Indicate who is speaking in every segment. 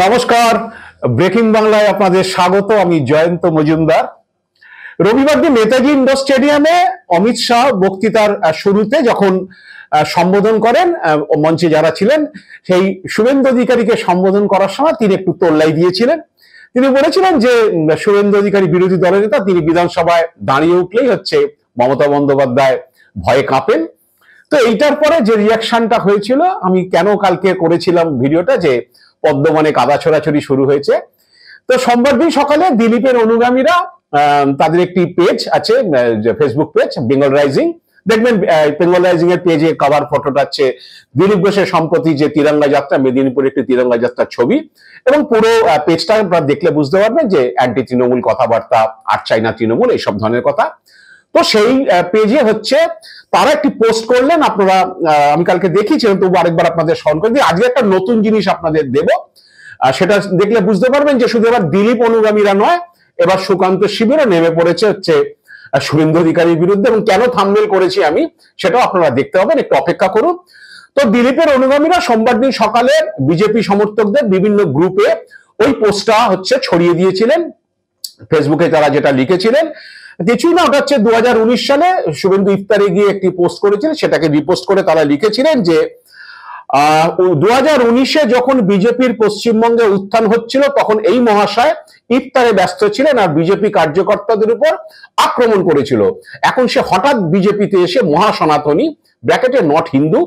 Speaker 1: নমস্কার, ব্রেকিং বাংলায় আপনাদের স্বাগত। আমি জয়ন্ত মজুমদার। রবিবার দিন নেতাজি ইন্ডোর স্টেডিয়ামে অমিত শাহ বক্তৃতার শুরুতে যখন সম্বোধন করেন, মঞ্চে যারা ছিলেন সেই শুভেন্দু অধিকারীকে সম্বোধন করার সময় তিনি একটু তোল্লাই দিয়েছিলেন। তিনি বলেছিলেন যে শুভেন্দু অধিকারী বিরোধী দলের নেতা, তিনি বিধানসভায় দাঁড়িয়ে উঠলেই হচ্ছে মমতা বন্দ্যোপাধ্যায় ভয়ে কাঁপেন। তো এইটার পরে যে রিয়াকশনটা হয়েছিল, আমি কেন কালকে করেছিলাম ভিডিওটা, যে পদ্মবনে কাদা ছোড়াছড়ি শুরু হয়েছে। তো সোমবার দিন সকালে দিলীপের অনুগামীরা তাদের একটি পেজ আছে, ফেসবুক পেজ বেঙ্গল রাইজিং, দেখবেন বেঙ্গল রাইজিং এর পেজে কভার ফটোটা হচ্ছে দিলীপ ঘোষের সম্প্রতি যে তিরঙ্গা যাত্রা, মেদিনীপুরে একটি তিরঙ্গা যাত্রার ছবি, এবং পুরো পেজটা আপনারা দেখলে বুঝতে পারবেন যে অ্যান্টি তৃণমূল কথাবার্তা, আর চাইনা তৃণমূল, এইসব ধরনের কথা। তো সেই পেজে হচ্ছে তারা একটি পোস্ট করলেন, আপনারা আমি কালকে দেখিয়েছিলাম, তবু আরেকবার আপনাদের স্মরণ করে দিই। আজকে একটা নতুন জিনিস আপনাদের দেব, সেটা দেখলে বুঝতে পারবেন যে শুধু এবার দিলীপ অনুগামীরা নয়, এবার সুকান্ত শিবিরও নেমে পড়েছে হচ্ছে শুভেন্দু অধিকারীর বিরুদ্ধে। এবং কেন থাম্বনেল করেছি আমি, সেটাও আপনারা দেখতে পাবেন, একটু অপেক্ষা করুন। তো দিলীপের অনুগামীরা সোমবার দিন সকালে বিজেপি সমর্থকদের বিভিন্ন গ্রুপে ওই পোস্টটা হচ্ছে ছড়িয়ে দিয়েছিলেন। ফেসবুকে তারা যেটা লিখেছিলেন কিছুই না, ওটা হচ্ছে 2019 সালে শুভেন্দু ইফতারে গিয়ে একটি পোস্ট করেছিলেন, সেটাকে রিপোস্ট করে তারা লিখেছিলেন যে 2019-এ যখন বিজেপির পশ্চিমবঙ্গে উত্থান হচ্ছিল, তখন এই মহাশয় ইফতারে ব্যস্ত ছিলেন আর বিজেপি কার্যকর্তাদের উপর আক্রমণ করেছিল। এখন সে হঠাৎ বিজেপিতে এসে মহাসনাতনী ব্র্যাকেটে নট হিন্দু।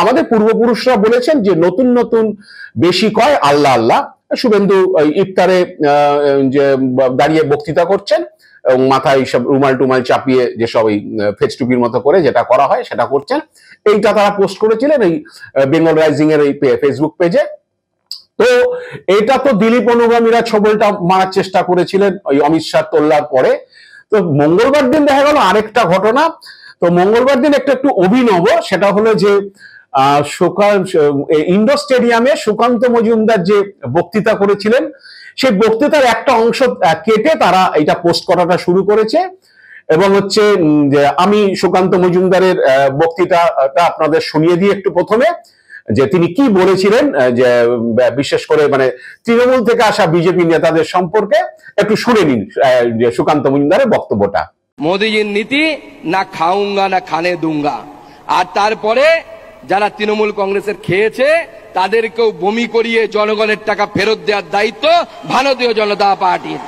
Speaker 1: আমাদের পূর্বপুরুষরা বলেছেন যে নতুন নতুন বেশি কয় আল্লাহ আল্লাহ। শুভেন্দু ইফতারে যে দাঁড়িয়ে বক্তৃতা করছেন এবং মাথায় সব রুমাল টুমাল চাপিয়ে যেসব এই ফেস টুপির মতো করে যেটা করা হয় সেটা করছেন, এইটা তারা পোস্ট করেছিলেন এই বেঙ্গল রাইজিং এর এই ফেসবুক পেজে। তো এটা তো দিলীপ অনুগামীরা ছবলটা মারার চেষ্টা করেছিলেন ওই অমিত শাহ তোল্লার পরে। তো মঙ্গলবার দিন দেখা গেল আরেকটা ঘটনা। তো মঙ্গলবার দিন একটু অভিনব, সেটা হলো যে ইন্ডোর স্টেডিয়ামে সুকান্ত মজুমদার যে বক্তৃতা করেছিলেন, সেই বক্তৃতার একটা অংশ কেটে তারা এটা পোস্ট করাটা শুরু করেছে। এবং হচ্ছে যে আমি সুকান্ত মজুমদারের বক্তৃতাটা আপনাদের শুনিয়ে দিই একটু প্রথমে, যে তিনি কি বলেছিলেন, যে বিশেষ করে মানে তৃণমূল থেকে আসা বিজেপি নেতাদের সম্পর্কে একটু শুনে নিন যে সুকান্ত মজুমদারের বক্তব্যটা।
Speaker 2: মোদিজির নীতি না খাউঙ্গা না খানে দুঙ্গা, আর তারপরে যারা তৃণমূল কংগ্রেসের খেয়েছে তাদেরকেও বমি করিয়ে জনগণের টাকা ফেরত দেওয়ার দায়িত্ব ভারতীয় জনতা পার্টির।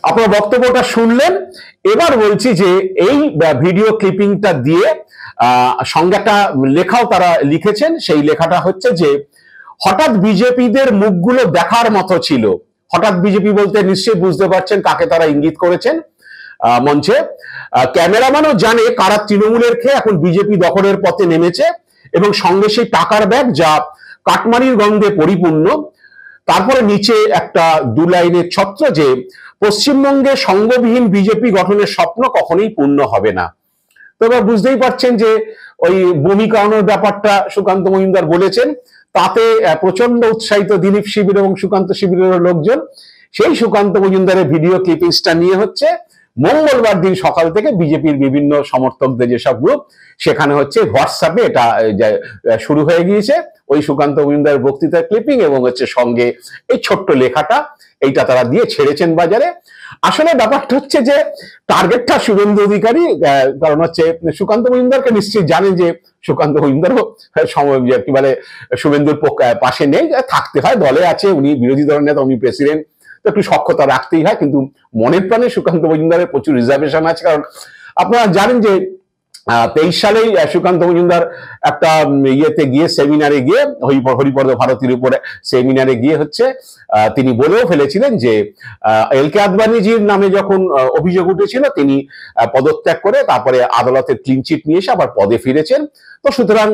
Speaker 1: আপনার বক্তব্যটা শুনলেন। এবার বলছি যে এই ভিডিও ক্লিপিংটা দিয়ে সঙ্গে একটা লেখাও তারা লিখেছেন। সেই লেখাটা হচ্ছে যে হঠাৎ বিজেপিদের মুখগুলো দেখার মতো ছিল। হঠাৎ বিজেপি বলতে নিশ্চয়ই বুঝতে পারছেন কাকে তারা ইঙ্গিত করেছেন মঞ্চে। ক্যামেরাম্যানও জানে কারা তৃণমূলের খেয়ে এখন বিজেপি দখলের পথে নেমেছে, এবং সঙ্গে সেই টাকার ব্যাগ যা কাটমানির গন্ধে পরিপূর্ণ। তারপরে নিচে একটা দু লাইনের ছত্র যে পশ্চিমবঙ্গে সঙ্গবিহীন বিজেপি গঠনের স্বপ্ন কখনোই পূর্ণ হবে না। তো এবার বুঝতেই পারছেন যে ওই বমি করানোর ব্যাপারটা সুকান্ত মজুমদার বলেছেন, তাতে প্রচন্ড উৎসাহিত দিলীপ শিবির এবং সুকান্ত শিবিরের লোকজন। সেই সুকান্ত মজুমদারের ভিডিও ক্লিপিংসটা নিয়ে হচ্ছে মঙ্গলবার দিন সকাল থেকে বিজেপির বিভিন্ন সমর্থকদের যেসব গ্রুপ, সেখানে হচ্ছে হোয়াটসঅ্যাপে এটা শুরু হয়ে গিয়েছে ওই সুকান্ত মজুমদারের বক্তৃতার ক্লিপিং, এবং হচ্ছে সঙ্গে এই ছোট্ট লেখাটা, এইটা তারা দিয়ে ছেড়েছেন বাজারে। আসলে ব্যাপারটা হচ্ছে যে টার্গেটটা শুভেন্দু অধিকারী, কারণ হচ্ছে সুকান্ত মজুমদারকে নিশ্চয়ই জানেন যে সুকান্ত মজুমদারও সময় কি বলে শুভেন্দুর পাশে নেই, থাকতে হয়, দলে আছে, উনি বিরোধী দলের নেতা, উনি প্রেসিডেন্ট, তো একটু সখ্যতা রাখতেই হয়। কিন্তু মনের প্রাণে সুকান্ত মজুমদারের প্রচুর রিজার্ভেশন আছে, কারণ আপনারা জানেন যে 23 সালেই সুকান্ত মজুমদার একটা ইয়েতে গিয়ে, সেমিনারে গিয়ে, হরিপদ ভারতীর উপরে সেমিনারে গিয়ে হচ্ছে তিনি বলেও ফেলেছিলেন যে এলকে আদবানিজির নামে যখন অভিযোগ উঠেছিল, তিনি পদত্যাগ করে তারপরে আদালতের ক্লিন চিট নিয়ে এসে আবার পদে ফিরেছেন। তো সুতরাং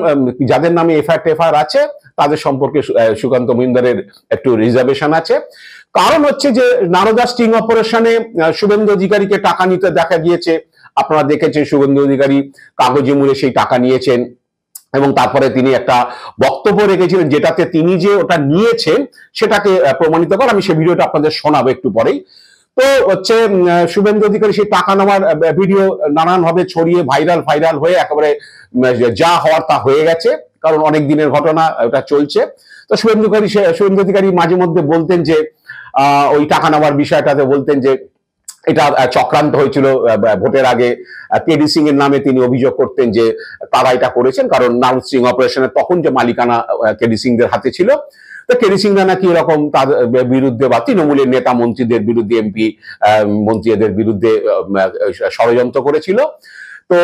Speaker 1: যাদের নামে এফআইআর আছে তাদের সম্পর্কে সুকান্ত মজুমদারের একটু রিজার্ভেশন আছে। কারণ হচ্ছে যে নারদা স্টিং অপারেশনে শুভেন্দু অধিকারীকে টাকা নিতে দেখা গিয়েছে। আপনারা দেখেছেন শুভেন্দু অধিকারী কাগজে মুড়ে সেই টাকা নিয়েছেন, এবং তারপরে তিনি একটা বক্তব্য রেখেছিলেন যেটাতে তিনি যে ওটা নিয়েছেন সেটাকে প্রমাণিত করে। আমি সেই ভিডিওটা আপনাদের শোনাবো একটু পরেই। তো হচ্ছে শুভেন্দু অধিকারী সেই টাকা নেওয়ার ভিডিও নানান ভাবে ছড়িয়ে ভাইরাল হয়ে একেবারে যা হওয়ার তা হয়ে গেছে। কারণ অনেক দিনের ঘটনা, ওটা চলছে। তো শুভেন্দু অধিকারী মাঝে মধ্যে বলতেন যে ওই টাকা নেওয়ার বিষয়টাতে বলতেন যে এটা চক্রান্ত হয়েছিল ভোটের আগে। কেডি সিং এর নামে তিনি অভিযোগ করতেন যে তারা এটা করেছেন, কারণ নারদ সিং অপারেশনের তখন যে মালিকানা কেডি সিং দের হাতে ছিল। তো কেডি সিংরা নাকি এরকম তার বিরুদ্ধে বা তৃণমূলের নেতা মন্ত্রীদের বিরুদ্ধে, এমপি মন্ত্রীদের বিরুদ্ধে ষড়যন্ত্র করেছিল। তো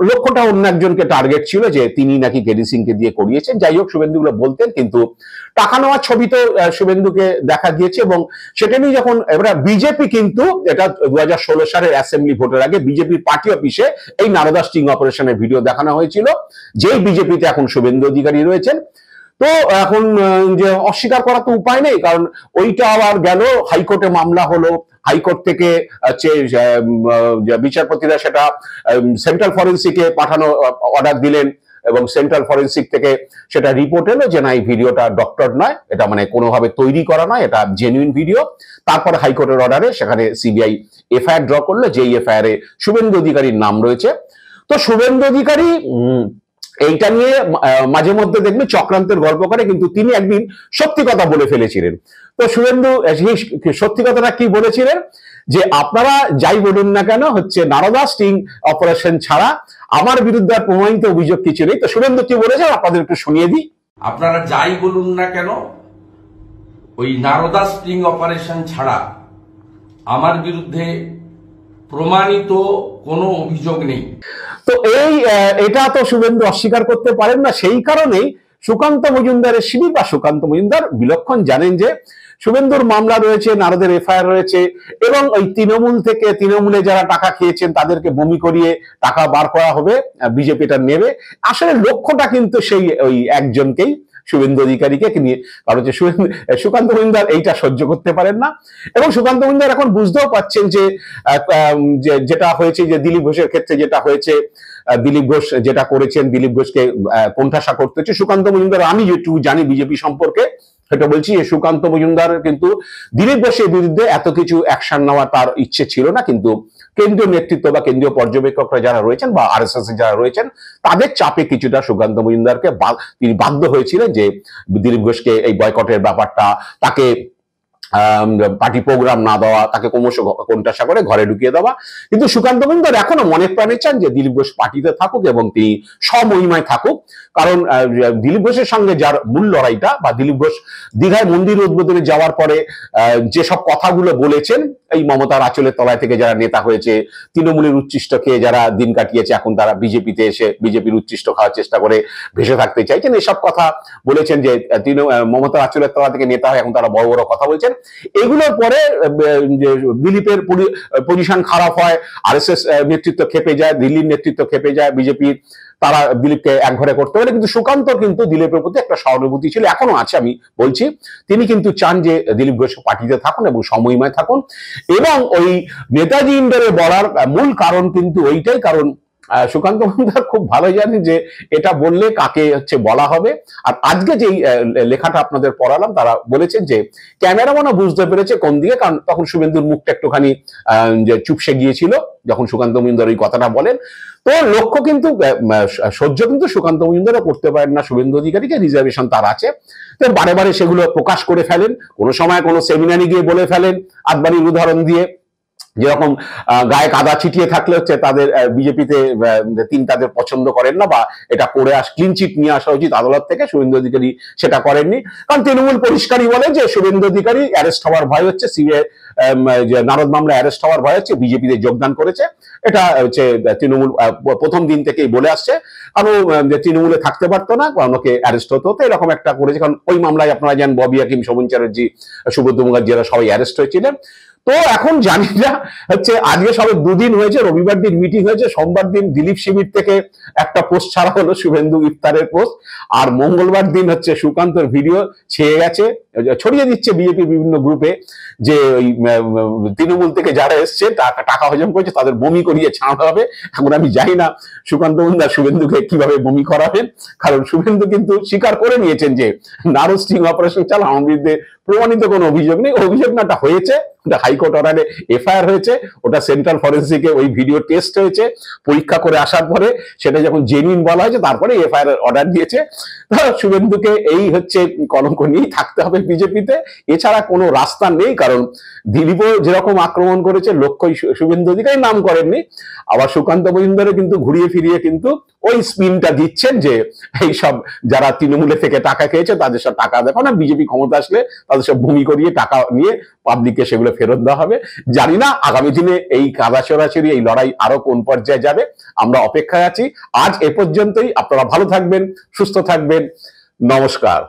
Speaker 1: লক্ষ্যটা অন্য একজনকে টার্গেট ছিল, যে তিনি নাকি কেডি সিংকে দিয়ে করিয়েছেন। যাই হোক, শুভেন্দু গুলো বলতেন, কিন্তু টাকা নেওয়ার ছবি তো শুভেন্দুকে দেখা গিয়েছে। এবং সেটা নিয়ে যখন এবার বিজেপি, কিন্তু এটা 2016 সালের অ্যাসেম্বলি ভোটের আগে বিজেপির পার্টি অফিসে এই নারদা স্টিং অপারেশনের ভিডিও দেখানো হয়েছিল, যেই বিজেপিতে এখন শুভেন্দু অধিকারী রয়েছেন। তো এখন যে অস্বীকার করা তো উপায় নেই, কারণ ওইটা আবার গেল হাইকোর্টে মামলা হলো, হাইকোর্ট থেকে বিচারপতিরা সেটা সেন্ট্রাল ফরেন্সিকে পাঠানো অর্ডার দিলেন, এবং সেন্ট্রাল ফরেন্সিক থেকে সেটা রিপোর্ট এলো যে না, এই ভিডিওটা ডক্টর নয়, এটা মানে কোনোভাবে তৈরি করা নয়, এটা জেনুইন ভিডিও। তারপর হাইকোর্টের অর্ডারে সেখানে সিবিআই এফআইআর ড্র করলো, যেই এফআইআর এ শুভেন্দু অধিকারীর নাম রয়েছে। তো শুভেন্দু অধিকারী এইটা নিয়ে মাঝে মধ্যে দেখবে চক্রান্তের গল্প করে, কিন্তু তিনি একদিন সত্যি কথা বলে ফেলেছিলেন। তো শুভেন্দু সত্যি কথাটা কি বলেছিলেন, যে আপনারা যাই বলুন না কেন, হচ্ছে নারদা স্টিং অপারেশন ছাড়া আমার বিরুদ্ধে আর প্রমাণিত অভিযোগ কিছু নেই। তো শুভেন্দু কি বলেছেন আপনাদের একটু শুনিয়ে দিই।
Speaker 3: আপনারা যাই বলুন না কেন, ওই নারদা স্টিং অপারেশন ছাড়া আমার বিরুদ্ধে প্রমাণিত কোনো অভিযোগ নেই।
Speaker 1: তো এটা তো শুভেন্দু অস্বীকার করতে পারেন না। সেই কারণেই সুকান্ত মজুমদারের শিবির বা সুকান্ত মজুমদার বিলক্ষণ জানেন যে শুভেন্দুর মামলা রয়েছে, নারদের এফআইআর রয়েছে, এবং ওই তৃণমূল থেকে, তৃণমূলে যারা টাকা খেয়েছেন তাদেরকে বমি করিয়ে টাকা বার করা হবে, বিজেপি এটা নেবে। আসলে লক্ষ্যটা কিন্তু সেই ওই একজনকেই, শুভেন্দু অধিকারীকে নিয়ে। কারণ হচ্ছে সুকান্ত মজুমদার এইটা সহ্য করতে পারেন না, এবং সুকান্ত মজুমদার এখন বুঝতেও পাচ্ছেন যে যেটা হয়েছে, যে দিলীপ ঘোষের ক্ষেত্রে যেটা হয়েছে, দিলীপ ঘোষ যেটা করেছেন, দিলীপ ঘোষকে কোণঠাসা করতে হচ্ছে। সুকান্ত মজুমদার, আমি যেটুকু জানি বিজেপি সম্পর্কে সেটা বলছি, সুকান্ত মজুমদার কিন্তু দিলীপ ঘোষের বিরুদ্ধে এত কিছু অ্যাকশন নেওয়া তার ইচ্ছে ছিল না, কিন্তু কেন্দ্রীয় নেতৃত্ব বা কেন্দ্রীয় পর্যবেক্ষকরা যারা রয়েছেন বা আরএসএস এ যারা রয়েছেন, তাদের চাপে কিছুটা সুকান্ত মজুমদারকে তিনি বাধ্য হয়েছিলেন যে দিলীপ ঘোষকে এই বয়কটের ব্যাপারটা, তাকে পার্টি প্রোগ্রাম না দেওয়া, তাকে ক্রমশ কোণঠাসা করে ঘরে ঢুকিয়ে দেওয়া। কিন্তু সুকান্ত মজুমদার এখনো মনে প্রাণে চান যে দিলীপ ঘোষ পার্টিতে থাকুক এবং তিনি স্বমহিমায় থাকুক। কারণ দিলীপ ঘোষের সঙ্গে যার মূল লড়াইটা, বা দিলীপ ঘোষ দীঘায় মন্দির উদ্বোধনে যাওয়ার পরে যেসব কথাগুলো বলেছেন, এই মমতার আঁচলের তলায় থেকে যারা নেতা হয়েছে, তৃণমূলের উচ্ছিষ্ট খেয়ে যারা দিন কাটিয়েছে, এখন তারা বিজেপিতে এসে বিজেপির উচ্ছিষ্ট খাওয়ার চেষ্টা করে ভেসে থাকতে চাইছেন, এসব কথা বলেছেন। যে মমতার আঁচলের তলা থেকে নেতা হয়, এখন তারা বড় বড় কথা বলছেন। এগুলোর পরে দিলীপের পজিশন খারাপ হয়, আরএসএস নেতৃত্ব খেপে যায়, দিল্লির নেতৃত্ব খেপে যায়, বিজেপির তারা দিলীপকে একঘরে করতে পারে। কিন্তু সুকান্ত কিন্তু দিলীপের প্রতি একটা সহানুভূতি ছিল, এখনো আছে আমি বলছি। তিনি কিন্তু চান যে দিলীপ ঘোষ পার্টিতে থাকুন এবং সমমহিমায় থাকুন। এবং ওই নেতাজি ইন্ডোরে বলার মূল কারণ কিন্তু ওইটাই, কারণ সুকান্ত মজুমদার খুব ভালো জানেন যে এটা বললে কাকে হচ্ছে বলা হবে। আর আজকে যেই লেখাটা আপনাদের পড়ালাম, তারা বলেছেন যে ক্যামেরাম্যানও বুঝতে পেরেছে কোন দিকে, কারণ তখন শুভেন্দুর মুখটা একটুখানি চুপসে গিয়েছিল যখন সুকান্ত মজুমদার ওই কথাটা বলেন। তো লক্ষ্য কিন্তু সহ্য কিন্তু সুকান্ত মজুমদারও করতে পারেন না শুভেন্দু অধিকারীকে, রিজার্ভেশন তার আছে। তো বারে বারে সেগুলো প্রকাশ করে ফেলেন, কোনো সময় কোনো সেমিনারে গিয়ে বলে ফেলেন আদবানির উদাহরণ দিয়ে, যেরকম গায়ে কাদা ছিটিয়ে থাকলে হচ্ছে তাদের বিজেপিতে তিনি তাদের পছন্দ করেন না, বা এটা করে ক্লিন চিট নিয়ে আসা উচিত আদালত থেকে। শুভেন্দু অধিকারী সেটা করেননি, কারণ তৃণমূল পরিষ্কারই বলে যে শুভেন্দু অধিকারী অ্যারেস্ট হওয়ার ভয় হচ্ছে, সিবিআই নারদ মামলা অ্যারেস্ট হওয়ার ভয় হচ্ছে, বিজেপিতে যোগদান করেছে। এটা হচ্ছে তৃণমূল প্রথম দিন থেকেই বলে আসছে, কারণ তৃণমূলে থাকতে পারতো না, আমাকে অ্যারেস্ট হতে হতো, এরকম একটা করেছে। কারণ ওই মামলায় আপনারা জানেন ববি হাকিম, শোভন চ্যাটার্জি, সুব্রত মুখার্জিরা সবাই অ্যারেস্ট হয়েছিলেন। তো এখন জানি না হচ্ছে, আজকে সবে দুদিন হয়েছে, রবিবার দিন মিটিং হয়েছে, সোমবার দিন দিলীপ শিবির থেকে একটা পোস্ট ছাড়া হলো, শুভেন্দু ইফতারের পোস্ট, আর মঙ্গলবার দিন হচ্ছে সুকান্তর ভিডিও ছেয়ে গেছে, ছড়িয়ে দিচ্ছে বিজেপি বিভিন্ন গ্রুপে, যে ওই তৃণমূল থেকে যারা এসছে টাকা হজম করেছে তাদের বমি করিয়ে ছাড়ানো হবে। এখন আমি জানি না সুকান্ত মজুমদার শুভেন্দুকে কিভাবে বমি করাবেন, কারণ শুভেন্দু কিন্তু স্বীকার করে নিয়েছেন যে নারদ স্টিং অপারেশন চালা আমার বিরুদ্ধে প্রমাণিত কোনো অভিযোগ নেই, অভিযোগ নাটা হয়েছে, ওটা হাইকোর্ট অর্ডারে এফআইআর হয়েছে, ওটা সেন্ট্রাল ফরেন্সিকে ওই ভিডিও টেস্ট হয়েছে, পরীক্ষা করে আসার পরে সেটা যখন জেনুইন বলা হয়েছে তারপরে এফআইআর অর্ডার দিয়েছে। শুভেন্দুকে এই হচ্ছে কলঙ্ক নিয়েই থাকতে হবে বিজেপিতে, এছাড়া কোনো রাস্তা নেই। কারণ দিলীপও যেরকম আক্রমণ করেছে, লক্ষ্যই শুভেন্দু অধিকারী নাম করেননি, আবার সুকান্ত মজুমদারও কিন্তু ঘুরিয়ে ফিরিয়ে কিন্তু ওই স্পিনটা দিচ্ছেন যে এইসব যারা তৃণমূলে থেকে টাকা খেয়েছে তাদের সব টাকা দেখো না, বিজেপি ক্ষমতা আসলে তাদের সব ভূমি করিয়ে টাকা নিয়ে পাবলিককে সেগুলো ফেরত দেওয়া হবে। জানি না আগামী দিনে এই কাদা ছড়াছড়ি এই লড়াই আরো কোন পর্যায়ে যাবে, আমরা অপেক্ষায় আছি। আজ এ পর্যন্তই, আপনারা ভালো থাকবেন, সুস্থ থাকবেন, নমস্কার।